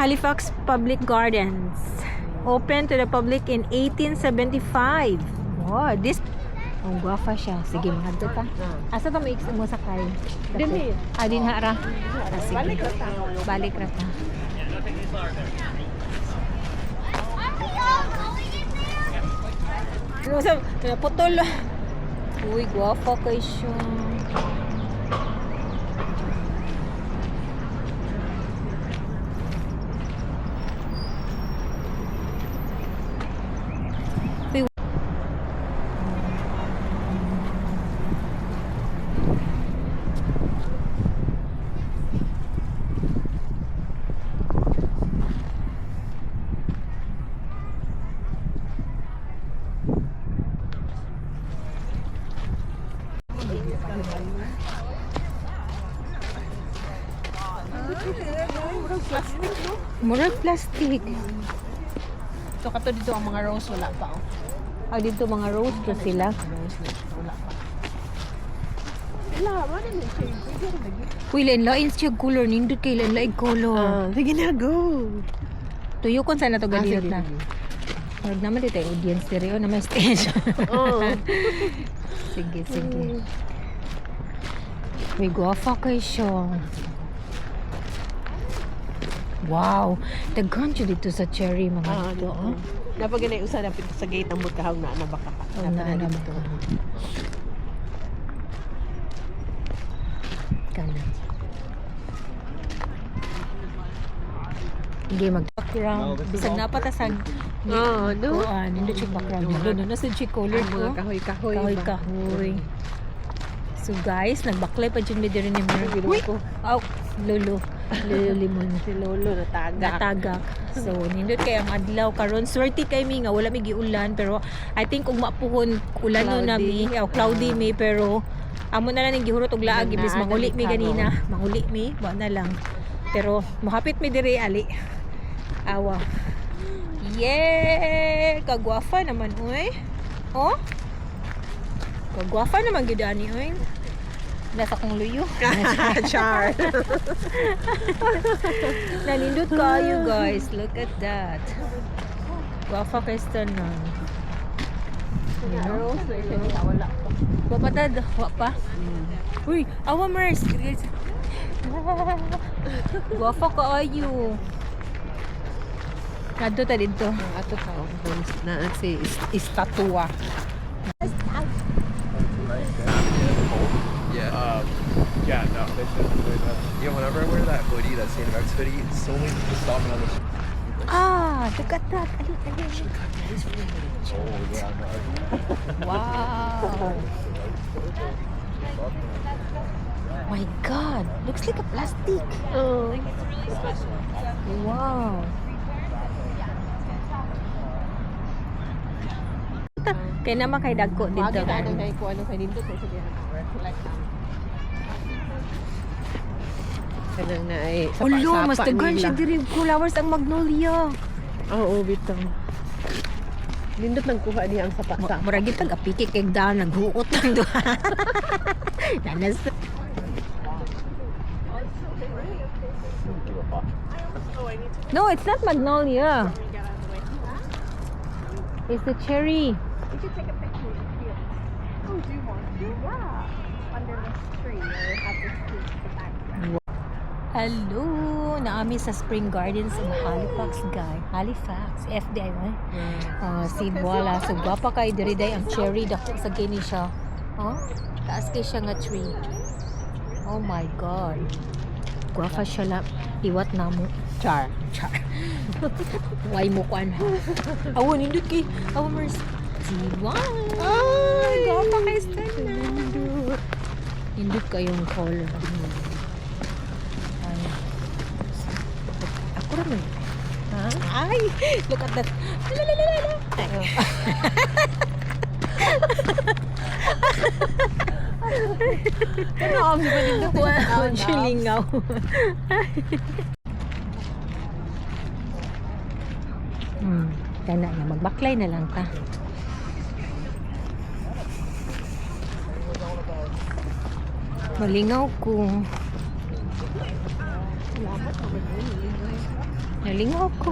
Halifax Public Gardens. Open to the public in 1875. Wow, this... Oh, guwafa siya. Sige, mahadto ta. Asa ta may mo sakay? Dili. Din hara. Sige. Balik ra ta. Putol. Uy, guwafa kay siya. Murag plastic. So kato dito ang mga rose wala pa oh. Dito mga rose to sila. Wala pa. Wala, wala na siya. Uy, lain siya color. Nindot kay lain color. Sige na, go. Tuyo kung saan na to ganilot na. Huwag naman dito yung audience stereo na may stage. Sige. May guwafa kay siya. Wow, daghan siya dito sa cherry mga ito. Dapat ganay usa dapat sa gate ang mutkahaw na baka. Na dito. Kana. Hindi mag-background. Bisag napatasag. No. Hindi siya background. Doon na sa color ko. Kahoy. So guys, nagbaklay pa dyan medyo rin ni Mary. Uy! Lolo limon. Si Lolo natagak. So nindot kay ang adlaw karon. Swerte kay mi nga wala mi giulan pero I think kung mapuhon ulan no na mi, cloudy mi pero amo na lang ning gihurot og laag ibis manguli mi ganina. Manguli mi, wa na lang. Pero mohapit mi diri ali. Awa. Yeah! Kagwafa naman oy. Oh? Kagwafa naman gyud ani oy. Nasa kong luyo. Char. Nanindot kayo guys. Look at that. Gwafa kay Stanon. Wala pa. Wapatad. Wapa. Uy, awa Mars. Gwafa kayo. Kadto ta dito. Ato ka na si istatwa. Yeah, no, they shouldn't do that. You know, whenever I wear that hoodie, that St. Max hoodie, so many people stop me on the street. Look at that. Ali. Oh, yeah, no. Wow. My God. Looks like a plastic. Oh. Wow. Kaya naman kay dagko dito. Wagi na nang kay ko ano kay dito ko sige. Reflect. Kanang na ay Mas dagan siya diri flowers ang magnolia. Oo, bitang. Nindot nang kuha niya ang sapa. Muragi tag-apiki kay daan naghuot lang do. Danas. No, it's not magnolia. It's the cherry. We should take a picture here. Oh, do you want to? Yeah. Under this tree or have this tree in the background. Hello! Naami sa Spring Gardens in Halifax, guy. Halifax, FDI, eh? Si Voila. So, gwapa kay diriday ang cherry. Dako sa gini siya. Oh? Taas kay siya nga tree. Oh my God. Gwapa siya lang. Iwat na mo. Char. Why mo kuan? Awo, nindot kay. Awo, Mars. Si Voila. Ay, gwapa kay Stella. Nindot kayong color. Ako naman. Ha? Ay! Look at that. Ano ang di ba dito? Wow, silingaw. Kana na, magbaklay na lang ta. Malingaw ko. Nalingaw ko.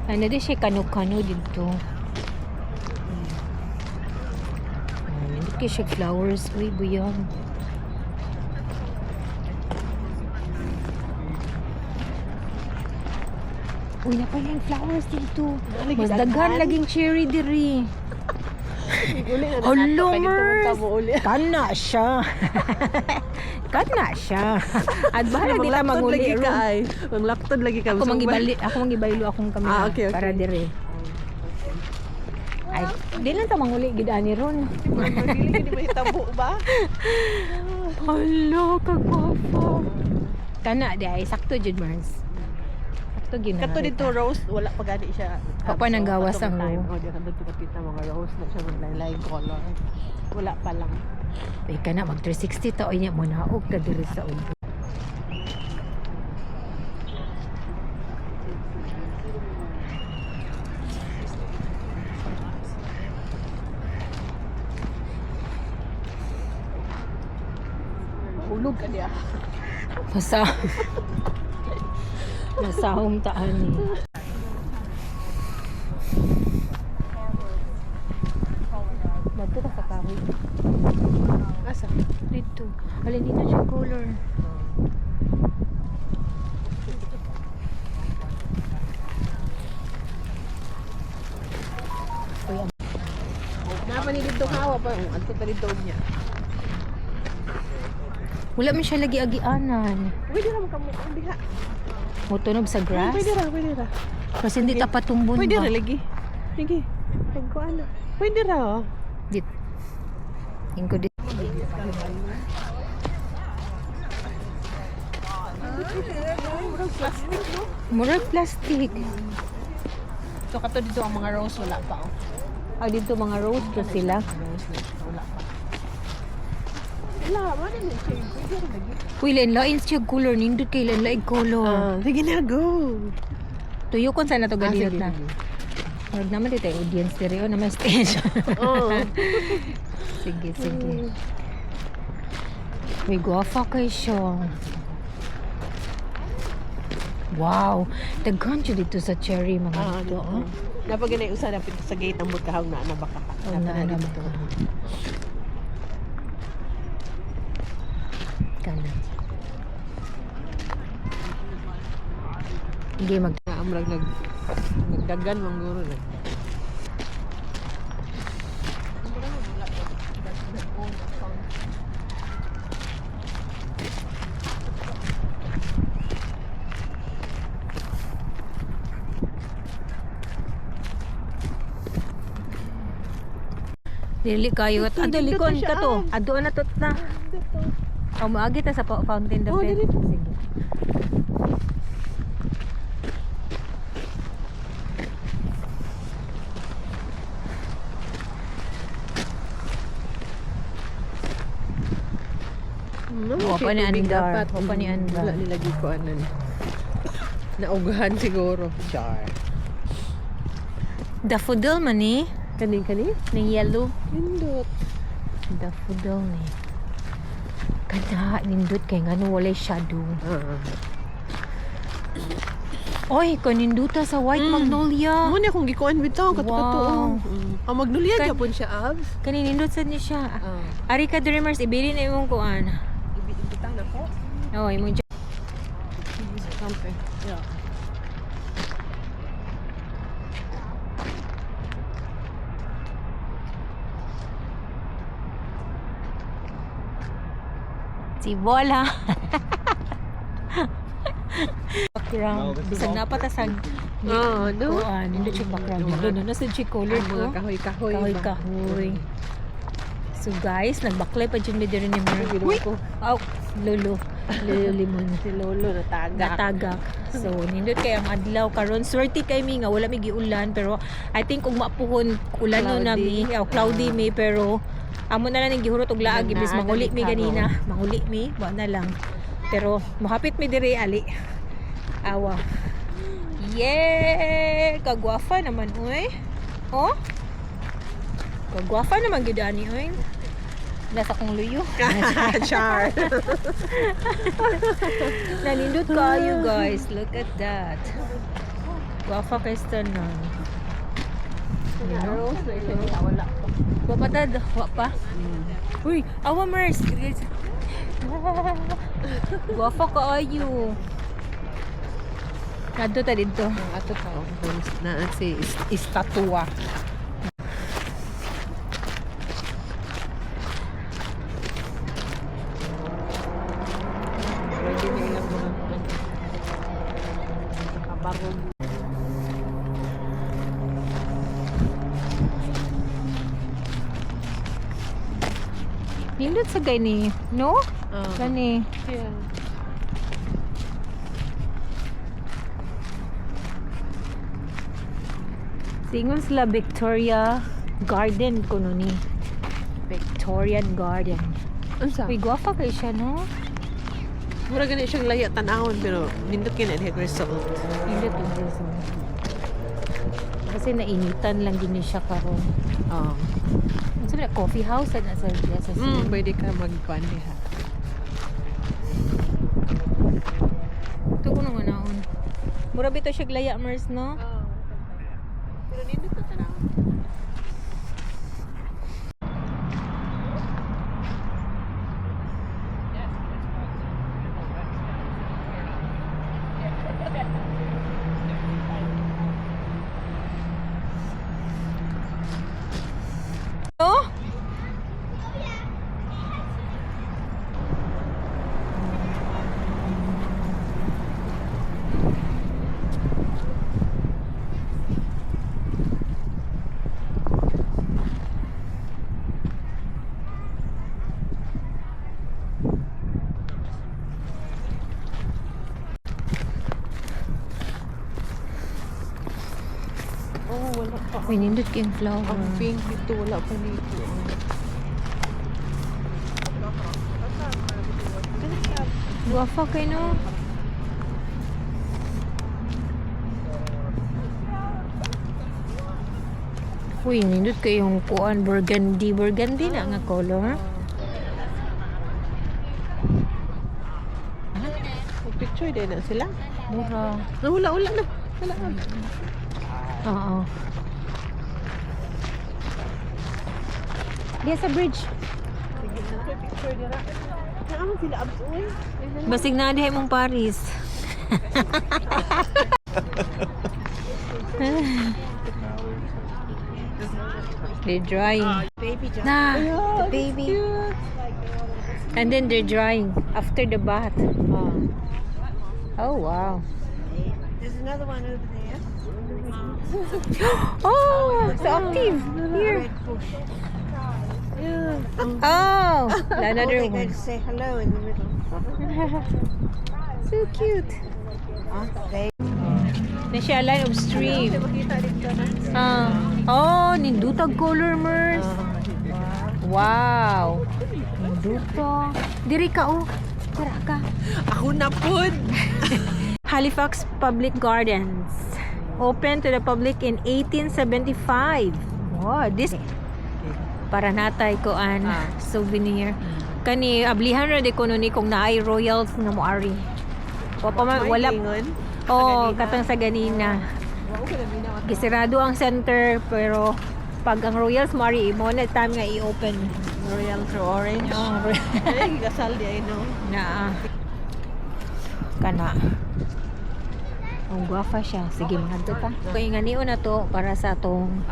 Ano din siya kano-kano dito. Hindi kayo siya flowers. Uy, buyan. Uy, napay yung flowers dito. Mas daghan laging cherry diri. Uli na Hello, nakato. Mers. Kaya mo uli. Kana siya. Kana siya. At bahala dila manguli lagi ka ron. ay. Manglaktod lagi ka. Ako mangibaylo akong kamera Okay. para dire. Ay, di lang ta manguli gid ani ron. Dili ka di mahitabo ba? Hello, kagwapo. Kana di ay sakto jud Mars. Sakto gyud na. Kato dito rose, wala pa gani siya. Papa nang gawas ang time. mo. Oh, di ka dito kita mga rose na siya maglaylay color. Wala pa lang. Ay kana mag 360 ta oy nya mo naog ka diri sa ulo. Hulog ka niya. Masa Masahom taan ni. Dito ka sa kahoy. Asa? Dito. Alin dito siya color. Uy, Napa ni dito kawa pa. Anto pa dito niya. wala man siya lagi agianan. Pwede ra mo diha. Mutunog sa grass. Pwede ra. Kasi hindi ta patumbon Pwede ba? ra lagi. Sige. Pagkuan na. Pwede ra. Dit. Ingko dit. Murag plastic. So kato dito ang mga rose wala pa. Oh. Ah, dito mga rose to sila. Rose wala pa. Wala, wala na siya. Pwede ra lagi. Uy, lain siya color. Nindot kay lain color. Sige na, go. Tuyo kon sana to gadiyot sige, na. sige. Murag naman dito yung audience diri o na may stage. Oo. Sige. May guwafa kay siya. Wow. Daghan siya dito sa cherry mga dito. Oh. Napag ganay usa na sa gate ang mutahog na baka. Oh, na dito. Kana. Hindi mag Amrag nagdagan mang guro na. dili kayo at ado Dito likon siya, ka to. Ado na to na. O maagi ta sa fountain the Oh, pen. dili. Sige. Wa pa ni Andar. Wa pa ni Andar. Wala nilagi ko anan. Naugahan siguro. Char. Daffodil man ni. Kani? Ni yellow. Indot. Daffodil ni. Kada nindot kay ngano walay shadow. Oy, kaninduta sa white magnolia. Mo ni akong gikuan bitaw kato-kato. Wow. Ang magnolia Kan- gyapon siya abs. Kaninindot sad ni siya. Ari ka dreamers ibili na imong kuan. Ibitang na ko. Oh, imong Something. Yeah. si Bola. Background. Bisag napatasag. No. Kuan, hindi siya background. Doon na sa siya colored Mga ko. kahoy-kahoy. Kahoy-kahoy. So guys, nagbaklay pa dyan medyo rin ni Mer. Uy! Oh, lolo. Lolo limon. Si Lolo natagak. Natagak. So, nindot kay ang adlaw karon. Swerte kay mi nga wala mi giulan pero I think kung mapuhon ulan no na mi, cloudy mi pero amo na lang ning gihurot og laag ibis manguli mi ganina. Manguli mi, wa na lang. Pero mohapit mi diri ali. Awa. Yeah! Kagwafa naman oy. Oh? Kagwafa naman gyud ani oy. Nasa kong luyo. Char. Nalindot kayo guys. Look at that. Wafa kay Stanan. You know? Rose na siya. Wala pa. Wamatad. Wa pa. Uy, awa Mers. Wafa kayo. Nadto ta dito. Ato ka. Na si istatua. Pwede na ilang mga kabarog. Nindot sa gani, no? Gani. Yeah. Singon sila Victoria Garden kuno ni. Victorian Garden. Unsa? Uy, guwapa kay siya, no? Mura gani siyang laya tanawon pero nindot kina diha result. Nindot yung reason. Kasi nainitan lang din siya karon. Oh. Ano sabi na, coffee house na sa Pwede ka magkuan diha. Ito ko naman naon. Mura bito siya glaya, Mers, no? Pero nindot ka tanawon. No? Oh, wala pa. Uy, nindot kayong flower. Ang pink dito wala pa dito. Guwapa kay, no? Uy, nindot kayong kuan burgundy. Burgundy na nga color. Picture din na sila. Mura. Wala na. Wala na. Oo. Diya sa bridge. Sige na ko picture dira. Ano sila absoy? Basig na dihay mong Paris. They're drying. Baby just. Nah, the baby. And then they're drying after the bath. Oh, wow. There's another one over there. Oh, so active. Here. Yeah. Oh, another They're one. going to say hello in the middle. So cute. Na siya line of stream. Makita dito na. Oh, nindutag color, Mers. Wow. Ninduto. Diri ka, oh. Tara ka. Ako na pod. Halifax Public Gardens. Open to the public in 1875. Wow, this para natay ko an souvenir. Kani ablihan ra de kuno ni kung naay royals nga moari. Wala. Oh, katang sa ganina. Gisirado ang center pero pag ang royals moari mo na time nga i-open. Royal through orange. Oh, Ay, gasal di ay no. na kana. Ang guwafa siya. Sige, mangadto ta. Kaya nga niyo na to para sa tong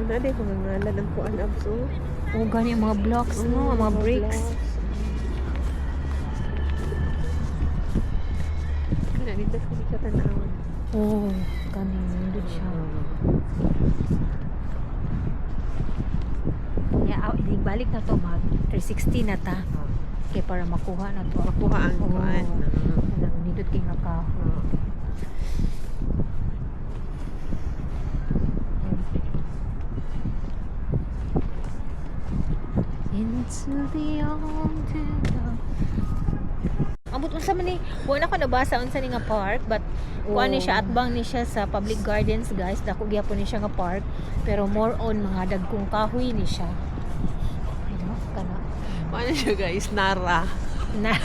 Ano di ko ngalan ng kuan abso. oh, gani mga blocks, no? Mga bricks. Kana dito ko sa tanawon. Oh, gani. Nandun siya. Balik na to, mag 360 na ta. Kaya para makuha na to. Makuha ang kuan. Nindot kay nga ka. Into the old Ambot unsa man ni, wala ko nabasa unsa ni nga park, but kuan ni siya atbang ni siya sa public gardens guys. Dako gyapon ni siya nga park, pero more on mga dagkong kahoy ni siya. You know, kana Ano siya guys? Nara. na